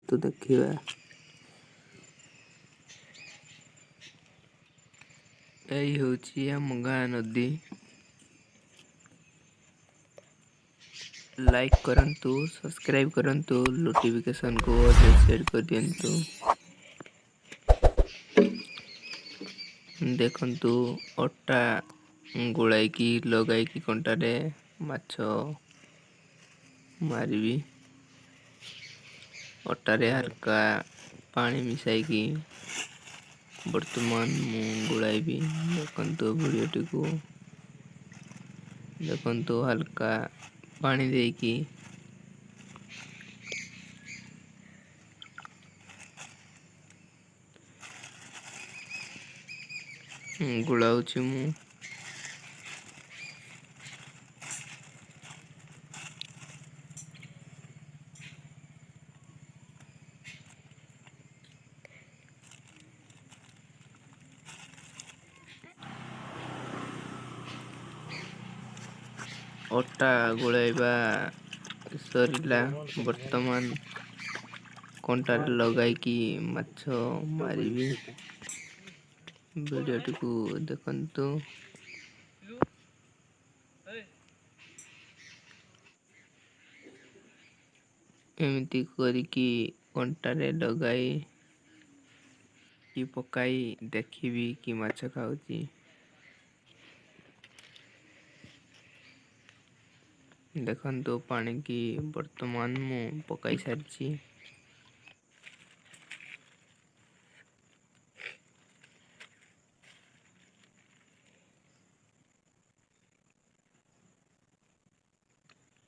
तो देखिए यही होची आम गाँ नदी। लाइक करंतु, सब्सक्राइब करंतु, नोटिफिकेशन को सेट कर दियंतु। देखंतु अटा गोलाइकी लगाइकी कंटारे माछ मारिबी। अटारे हल्का पानी मिसाइकी वर्तमान मु गोलाइबी। देखंतु वीडियोटी को देखंतु हल्का पानी देकी गुलाउची मु। अटा गोलाइबा सरिला वर्तमान कंटार लगाइकी माछ मारिबी। वीडियोटी को देखंतु। एमती करिकी कंटारे लगाई कि पकाई देखिबी कि माछ खाउची। देखंतु पानी की वर्तमान मु पकाई सारिची।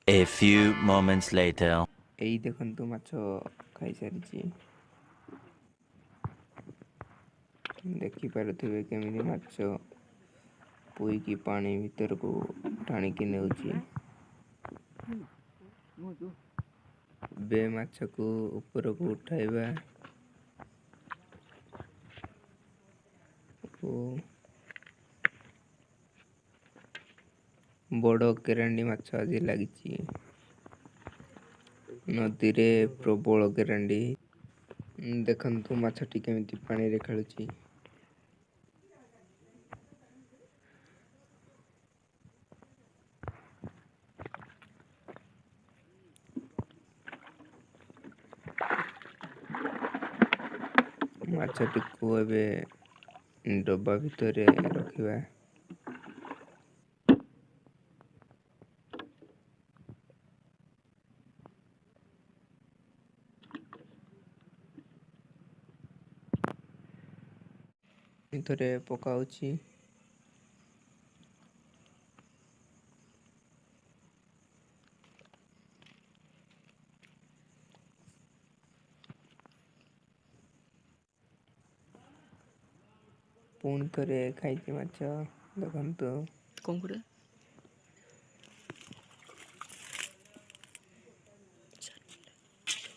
A few moments later. एई देखंतु माछ खाई सारिची। देखि पारुथिबे केमिति माछ पुई की पानी भीतर को टाणी की नेउची। बे माछ को ऊपर को उठाइबा बड़ केरांडी माछ आज लगी नदी रे प्रबल केरांडी। देखंतु माछटी केमिति पानी रे खेलुची। माछटी को एबे डब्बा भितरे रखिबा। भितरे पकाउची। पुणी थरे खाइची माछ देखंतु। कौन करे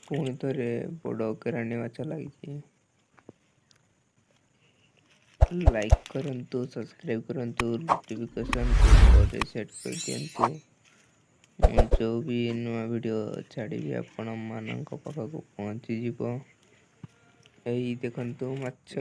पुणी थरे बड़ केरांडी माछ लगी। लाइक करंतु, सब्सक्राइब करंतु, नोटिफिकेशन को सेट कर दियंतु। जो भी नुआ वीडियो छाड़ी आपण मानक पाखक पहुंची जीवो। एई देखंतु माछ